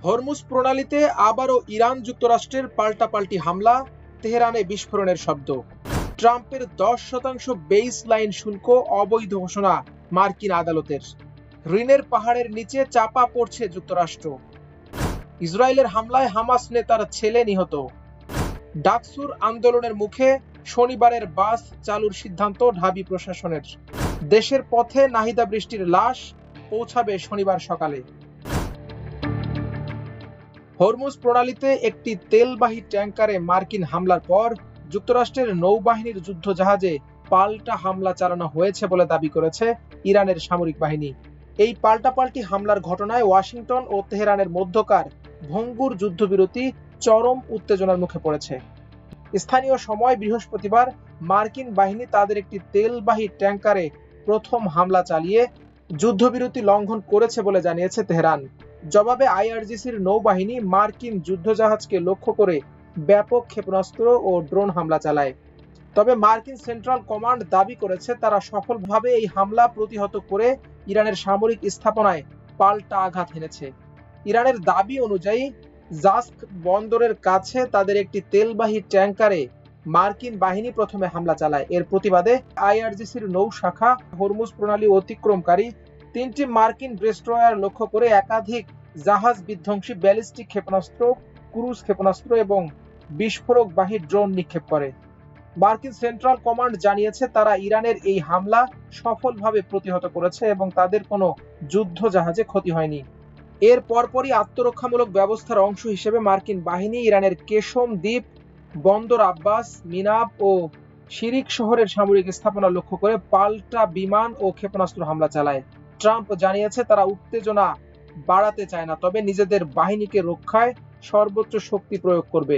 Hormuz প্রণালীতে আবারও Iran যুক্তরাষ্ট্রের পাল্টাপাল্টি হামলা, তেহরানে বিস্ফোরণের শব্দ। ট্রাম্পের 10% বেইস লাইন শুল্ক অবৈধ ঘোষণা মার্কিন আদালতের। ঋণের পাহাড়ের নিচে চাপা পড়ছে যুক্তরাষ্ট্র। ইসরায়েলের হামলায় হামাস নেতার ছেলে নিহত। ডাকসুর আন্দোলনের মুখে শনিবারের বাস চালুর সিদ্ধান্ত ঢাবি প্রশাসনের। দেশের পথে নাহিদা বৃষ্টির লাশ পৌঁছাবে শনিবার সকালে। হরমুজ প্রণালীতে একটি তেলবাহী ট্যাঙ্কারে মার্কিন হামলার পর যুক্তরাষ্ট্রের নৌবাহিনীর যুদ্ধজাহাজে পাল্টা হামলা চালানো হয়েছে বলে দাবি করেছে ইরানের সামরিক বাহিনী। এই পাল্টাপাল্টি হামলার ঘটনায় ওয়াশিংটন ও তেহরানের মধ্যকার ভঙ্গুর যুদ্ধবিরতি চরম উত্তেজনার মুখে পড়েছে। স্থানীয় সময় বৃহস্পতিবার মার্কিন বাহিনী তাদের একটি তেলবাহী ট্যাঙ্কারে প্রথম হামলা চালিয়ে যুদ্ধবিরতি লঙ্ঘন করেছে বলে জানিয়েছে তেহরান। জবাবে আইআরজিসির নৌবাহিনী মার্কিন যুদ্ধজাহাজকে লক্ষ্য করে ব্যাপক ক্ষেপণাস্ত্র ও ড্রোন হামলা চালায়। তবে মার্কিন সেন্ট্রাল কমান্ড দাবি করেছে তারা সফলভাবে এই হামলা প্রতিহত করে ইরানের সামরিক স্থাপনায় পাল্টা আঘাত হেনেছে। ইরানের দাবি অনুযায়ী জাস্ক বন্দরের কাছে তাদের একটি তেলবাহী ট্যাঙ্কারে মার্কিন বাহিনী প্রথমে হামলা চালায়। এর প্রতিবাদে আইআরজিসির নৌ শাখা হরমুজ প্রণালী অতিক্রমকারী 3টি মার্কিন ডেস্ট্রয়ার লক্ষ্য করে একাধিক জাহাজ বিধ্বংসী ব্যালিস্টিক ক্ষেপণাস্ত্র, ক্রুজ ক্ষেপণাস্ত্র এবং বিস্ফোরকবাহী ড্রোন নিক্ষেপ করে। মার্কিন সেন্ট্রাল কমান্ড জানিয়েছে তারা ইরানের এই হামলা সফলভাবে প্রতিহত করেছে এবং তাদের কোনো যুদ্ধ জাহাজে ক্ষতি হয়নি। এর পরপরই আত্মরক্ষামূলক ব্যবস্থার অংশ হিসেবে মার্কিন বাহিনী ইরানের কেশম দ্বীপ, বন্দর আব্বাস, মিনাব ও শিরিক শহরের সামরিক স্থাপনা লক্ষ্য করে পাল্টা বিমান ও ক্ষেপণাস্ত্র হামলা চালায়। ট্রাম্প জানিয়েছে তারা উত্তেজনা বাড়াতে চায় না, তবে নিজেদের বাহিনীকে রক্ষায় সর্বোচ্চ শক্তি প্রয়োগ করবে।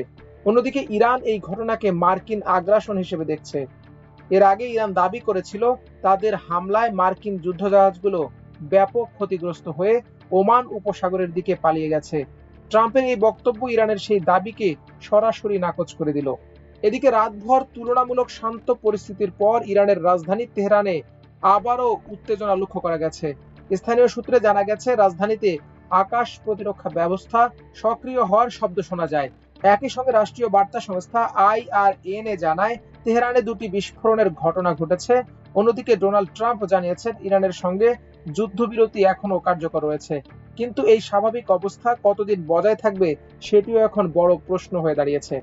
অন্যদিকে ইরান এই ঘটনাকে মার্কিন আগ্রাসন হিসেবে দেখছে। এর আগে ইরান দাবি করেছিল তাদের হামলায় মার্কিন যুদ্ধজাহাজগুলো ব্যাপক ক্ষতিগ্রস্ত হয়ে ওমান উপসাগরের দিকে পালিয়ে গেছে। ট্রাম্পের এই বক্তব্য ইরানের সেই দাবিকে সরাসরি নাকচ করে দিল। এদিকে রাতভর তুলনামূলক শান্ত পরিস্থিতির পর ইরানের রাজধানী তেহরানে আবারও উত্তেজনা লক্ষ্য করা গেছে। স্থানীয় সূত্রে জানা গেছে রাজধানীতে আকাশ প্রতিরক্ষা ব্যবস্থা সক্রিয় হওয়ার শব্দ শোনা যায়। একই সঙ্গে রাষ্ট্রীয় বার্তা সংস্থা IRNA জানায় তেহরানে 2টি বিস্ফোরণের ঘটনা ঘটেছে। অন্যদিকে ডোনাল্ড ট্রাম্প জানিয়েছেন ইরানের সঙ্গে যুদ্ধবিরতি এখনো কার্যকর রয়েছে, কিন্তু এই স্বাভাবিক অবস্থা কতদিন বজায় থাকবে সেটিও এখন বড় প্রশ্ন হয়ে দাঁড়িয়েছে।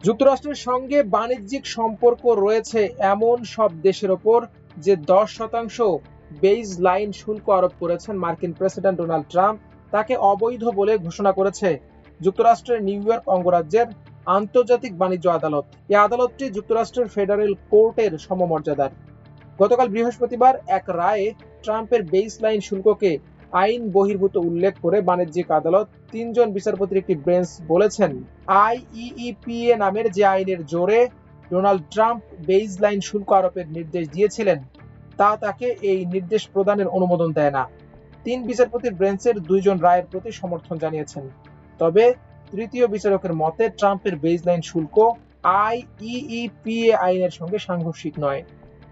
যুক্তরাষ্ট্রের সঙ্গে বাণিজ্যিক সম্পর্ক রয়েছে এমন সব দেশের ওপর যে 10% বেইজ লাইন শুল্ক আরোপ করেছেন মার্কিন প্রেসিডেন্ট ডোনাল্ড ট্রাম্প তাকে অবৈধ বলে ঘোষণা করেছে যুক্তরাষ্ট্রের নিউ ইয়র্ক অঙ্গরাজ্যের আন্তর্জাতিক বাণিজ্য আদালত। এই আদালতটি যুক্তরাষ্ট্রের ফেডারেল কোর্টের সমমর্যাদার। গতকাল বৃহস্পতিবার এক রায়ে ট্রাম্পের বেইস লাইন শুল্ককে আইন বহির্ভূত উল্লেখ করে বাণিজ্যিক আদালত 3 জন বিচারপতির একটি বেঞ্চ বলেছেন IEEPA নামের যে আইনের জোরে ডোনাল্ড ট্রাম্প বেইস লাইন শুল্ক আরোপের নির্দেশ দিয়েছিলেন তা তাকে এই নির্দেশ প্রদানের অনুমোদন দেয় না। 3 বিচারপতির বেঞ্চের 2 জন রায়ের প্রতি সমর্থন জানিয়েছেন। তবে তৃতীয় বিচারকের মতে ট্রাম্পের বেইস লাইন শুল্ক IEEPA আইনের সঙ্গে সাংঘর্ষিক নয়।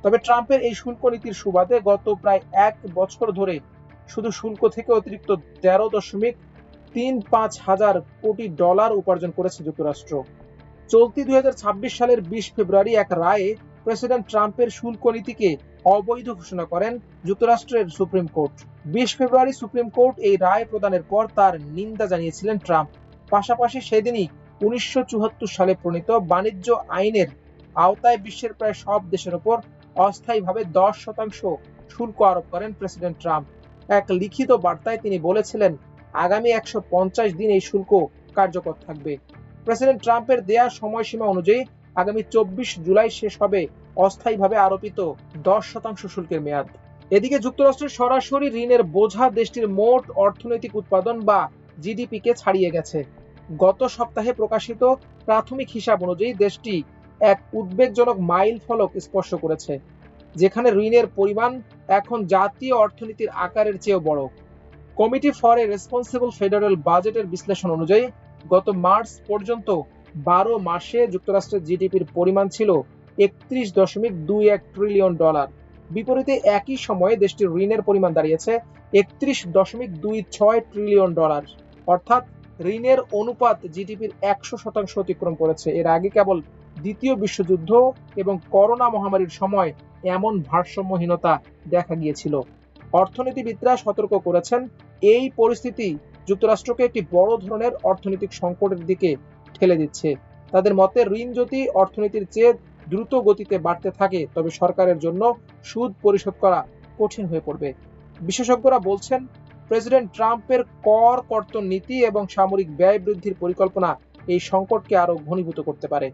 তবে ট্রাম্পের এই শুল্ক নীতির সুবাদে গত প্রায় 1 বছর ধরে শুধু শুল্ক থেকে অতিরিক্ত 13.35 হাজার কোটি ডলার উপার্জন করেছে যুক্তরাষ্ট্র। চলতি 2026 সালের 20 ফেব্রুয়ারি এক রায়ে প্রেসিডেন্ট ট্রাম্পের শুল্ক নীতিকে অবৈধ ঘোষণা করেন যুক্তরাষ্ট্রের সুপ্রিম কোর্ট। 20 ফেব্রুয়ারি সুপ্রিম কোর্ট এই রায় প্রদানের পর তার নিন্দা জানিয়েছিলেন ট্রাম্প। পাশাপাশি সেদিনই 1974 সালে প্রণীত বাণিজ্য আইনের আওতায় বিশ্বের প্রায় সব দেশের উপর অস্থায়ীভাবে 10% শুল্ক আরোপ করেন প্রেসিডেন্ট ট্রাম্প। এক লিখিত বার্তায় তিনি বলেছিলেন আগামী 150 দিন এই শুল্ক কার্যকর থাকবে। প্রেসিডেন্ট ট্রাম্পের দেয়া সময়সীমা অনুযায়ী আগামী 24 জুলাই শেষ হবে অস্থায়ীভাবে আরোপিত 10% শুল্কের মেয়াদ। এদিকে যুক্তরাষ্ট্রের সরাসরি ঋণের বোঝা দেশটির মোট অর্থনৈতিক উৎপাদন বা জিডিপি কে ছাড়িয়ে গেছে। গত সপ্তাহে প্রকাশিত প্রাথমিক হিসাব অনুযায়ী দেশটি এক উদ্বেগজনক মাইল ফলক স্পর্শ করেছে, যেখানে ঋণের পরিমাণ এখন জাতীয় অর্থনীতির আকারের চেয়েও বড়। Committee for a responsible federal বাজেটের বিশ্লেষণ অনুযায়ী গত মার্চ পর্যন্ত 12 মাসে যুক্তরাষ্ট্রের জিডিপির পরিমাণ ছিল 31.21 ট্রিলিয়ন ডলার। বিপরীতে একই সময়ে দেশটির ঋণের পরিমাণ দাঁড়িয়েছে $31.26 ট্রিলিয়ন, অর্থাৎ ঋণের অনুপাত জিডিপির 100% অতিক্রম করেছে। এর আগে কেবল দ্বিতীয় বিশ্বযুদ্ধ এবং করোনা মহামারীর সময় এমন ভারসাম্যহীনতা দেখা গিয়েছিল। অর্থনীতিবিদরা সতর্ক করেছেন, এই পরিস্থিতি যুক্তরাষ্ট্রকে একটি বড় ধরনের অর্থনৈতিক সংকটের দিকে ঠেলে দিচ্ছে। তাদের মতে ঋণ যদি অর্থনীতির চেয়ে দ্রুত গতিতে বাড়তে থাকে তবে সরকারের জন্য সুদ পরিশোধ করা কঠিন হয়ে পড়বে। বিশেষজ্ঞরা বলছেন, প্রেসিডেন্ট ট্রাম্পের কর কর্তন নীতি এবং সামরিক ব্যয় বৃদ্ধির পরিকল্পনা এই সংকটকে আরো ঘনীভূত করতে পারে।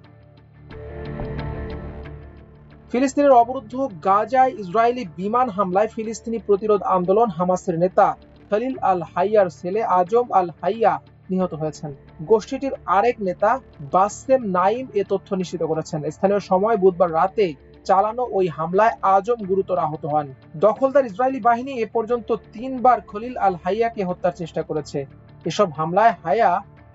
ফিলিস্তিনের অবরুদ্ধ গাজায় ইসরায়েলি বিমান হামলায় ফিলিস্তিনি প্রতিরোধ আন্দোলন হামাসের নেতা খলিল আল হাইয়ার ছেলে আজম আল হাইয়া নিহত হয়েছেন। গোষ্ঠীটির আরেক নেতা বাসেম নাইম এ তথ্য নিশ্চিত করেছেন। স্থানীয় সময় বুধবার রাতে চালানো ওই হামলায় আজম গুরুতর আহত হন। দখলদার ইসরায়েলি বাহিনী এ পর্যন্ত 3 বার খলিল আল হাইয়াকে হত্যার চেষ্টা করেছে। এসব হামলায় হাইয়া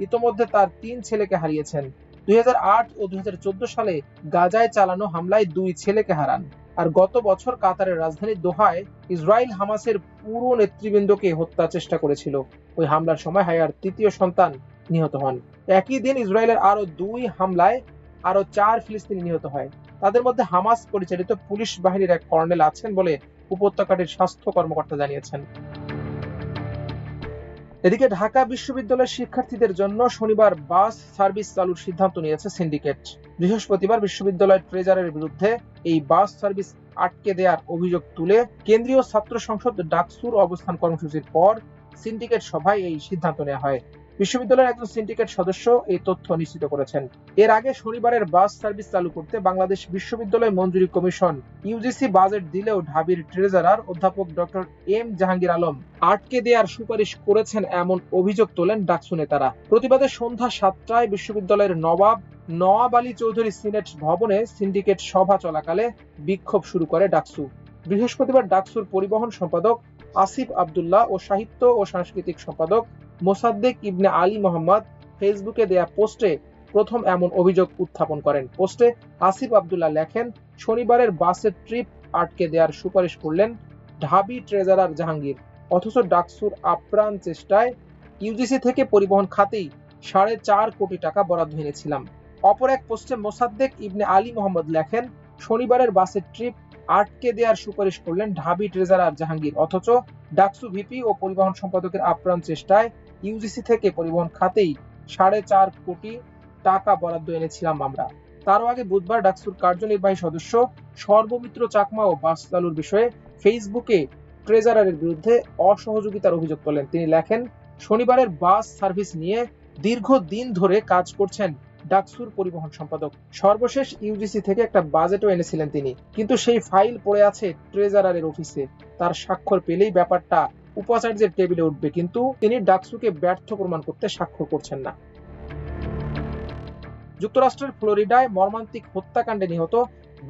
ইতোমধ্যে তার 3 ছেলেকে হারিয়েছেন। 2008 ও 2014 সালে গাজায় চালানো হামলায় 2 ছেলেকে হারান। আর গত বছর কাতারের রাজধানী দোহায় ইসরায়েল হামাসের পুরো নেতৃবৃন্দকে হত্যার চেষ্টা করেছিল। ওই হামলার সময় হাইয়ার 3য় সন্তান নিহত হন। একই দিন ইসরায়েলের আরো 2 হামলায় আরো 4 ফিলিস্তিনি নিহত হয়। তাদের মধ্যে হামাস পরিচালিত পুলিশ বাহিনীর এক কর্নেল আছেন বলে উপত্যকাটির স্বাস্থ্য কর্মকর্তা জানিয়েছেন। এদিকে ঢাকা বিশ্ববিদ্যালয়ের শিক্ষার্থীদের জন্য শনিবার বাস সার্ভিস চালুর সিদ্ধান্ত নিয়েছে সিন্ডিকেট। বৃহস্পতিবার বিশ্ববিদ্যালয়ের ট্রেজারের বিরুদ্ধে এই বাস সার্ভিস আটকে দেওয়ার অভিযোগ তুলে কেন্দ্রীয় ছাত্র সংসদ ডাকসুর অবস্থান কর্মসূচির পর সিন্ডিকেট সভায় এই সিদ্ধান্ত নেওয়া হয়। বিশ্ববিদ্যালয়ের একজন সিন্ডিকেট সদস্য এই তথ্য নিশ্চিত করেছেন। এর আগে শনিবারের বাস সার্ভিস চালু করতে বাংলাদেশ বিশ্ববিদ্যালয় মঞ্জুরি কমিশন ইউজিসি বাজেট দিলেও ঢাবির ট্রেজারার অধ্যাপক ডক্টর এম জাহাঙ্গীর আলম আটকে দেওয়ার সুপারিশ করেছেন এমন অভিযোগ তোলেন ডাকসু নেতারা। প্রতিবাদে সন্ধ্যা 7টায় বিশ্ববিদ্যালয়ের নওয়াব আলী চৌধুরী সিনেট ভবনে সিন্ডিকেট সভা চলাকালে বিক্ষোভ শুরু করে ডাকসু। বৃহস্পতিবার ডাকসুর পরিবহন সম্পাদক আসিফ আব্দুল্লাহ ও সাহিত্য ও সাংস্কৃতিক সম্পাদক মোসাদ্দেক ইবনে আলী মোহাম্মদ ফেসবুকে দেয়া পোস্টে প্রথম এমন অভিযোগ উত্থাপন করেন। পোস্টে আসিফ আব্দুল্লাহ লেখেন, শনিবারের বাসের ট্রিপ আটকে দেওয়ার সুপারিশ করলেন ঢাবি ট্রেজারার জাহাঙ্গীর, অথচ ডাকসুর আপ্রাণ চেষ্টায় ইউজিসি থেকে পরিবহন খাতেই 4.5 কোটি টাকা বরাদ্দ এনেছিলাম। অপর এক পোস্টে মোসাদ্দেক ইবনে আলী মোহাম্মদ লেখেন, শনিবারের বাসের ট্রিপ আটকে দেওয়ার সুপারিশ করলেন ঢাবি ট্রেজারার জাহাঙ্গীর, অথচ ডাকসু ভিপি ও পরিবহন সম্পাদকের আপ্রাণ চেষ্টায় ইউজিসি থেকে পরিবহন খাতেই 4.5 কোটি টাকা বরাদ্দ এনেছিলাম আমরা। তারও আগে বুধবার ডাকসুর কার্যনির্বাহী সদস্য সর্বমিত্র চাকমাও বাস চালুর বিষয়ে ফেসবুকে ট্রেজারারের বিরুদ্ধে অসহযোগিতার অভিযোগ তোলেন। তিনি লেখেন, শনিবারের বাস সার্ভিস নিয়ে দীর্ঘদিন ধরে কাজ করছেন ডাকসুর পরিবহন সম্পাদক। সর্বশেষ ইউজিসি থেকে একটা বাজেটও এনেছিলেন তিনি, কিন্তু সেই ফাইল পড়ে আছে ট্রেজারারের অফিসে। তার স্বাক্ষর পেলেই ব্যাপারটা উপাচার্যের টেবিলে উঠবে, কিন্তু তিনি ডাকসুকে ব্যর্থ প্রমাণ করতে স্বাক্ষর করছেন না। যুক্তরাষ্ট্রের ফ্লোরিডায় মর্মান্তিক হত্যাকাণ্ডে নিহত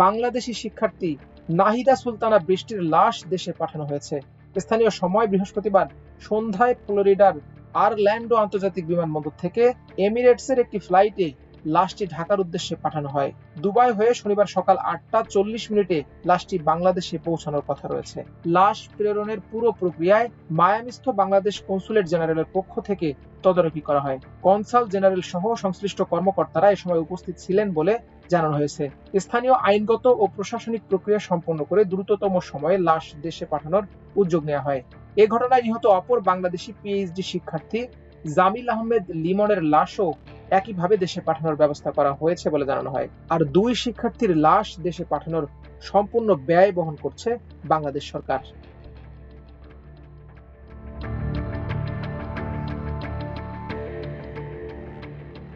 বাংলাদেশি শিক্ষার্থী নাহিদা সুলতানা বৃষ্টির লাশ দেশে পাঠানো হয়েছে। স্থানীয় সময় বৃহস্পতিবার সন্ধ্যায় ফ্লোরিডার অরল্যান্ডো আন্তর্জাতিক বিমানবন্দর থেকে এমিরেটসের একটি ফ্লাইটে লাশটি ঢাকার উদ্দেশ্যে পাঠানো হয়। দুবাই হয়ে শনিবার সকাল 8টা 40 লাশটি বাংলাদেশে পৌঁছানোর কথা রয়েছে। লাশ প্রেরণের পুরো প্রক্রিয়ায় মায়ামিস্থ বাংলাদেশ কনসুলেট জেনারেলের পক্ষ থেকে তদারকি করা হয়। কনসাল জেনারেল সহ সংশ্লিষ্ট কর্মকর্তারা এ সময় উপস্থিত ছিলেন বলে জানানো হয়েছে। স্থানীয় আইনগত ও প্রশাসনিক প্রক্রিয়া সম্পন্ন করে দ্রুততম সময়ে লাশ দেশে পাঠানোর উদ্যোগ নেওয়া হয়। এ ঘটনায় নিহত অপর বাংলাদেশি পিএইচডি শিক্ষার্থী জামিল আহমেদ লিমনের লাশও একইভাবে দেশে পাঠানোর ব্যবস্থা করা হয়েছে বলে জানানো হয়। আর 2 শিক্ষার্থীর লাশ দেশে পাঠানোর সম্পূর্ণ ব্যয় বহন করছে বাংলাদেশ সরকার।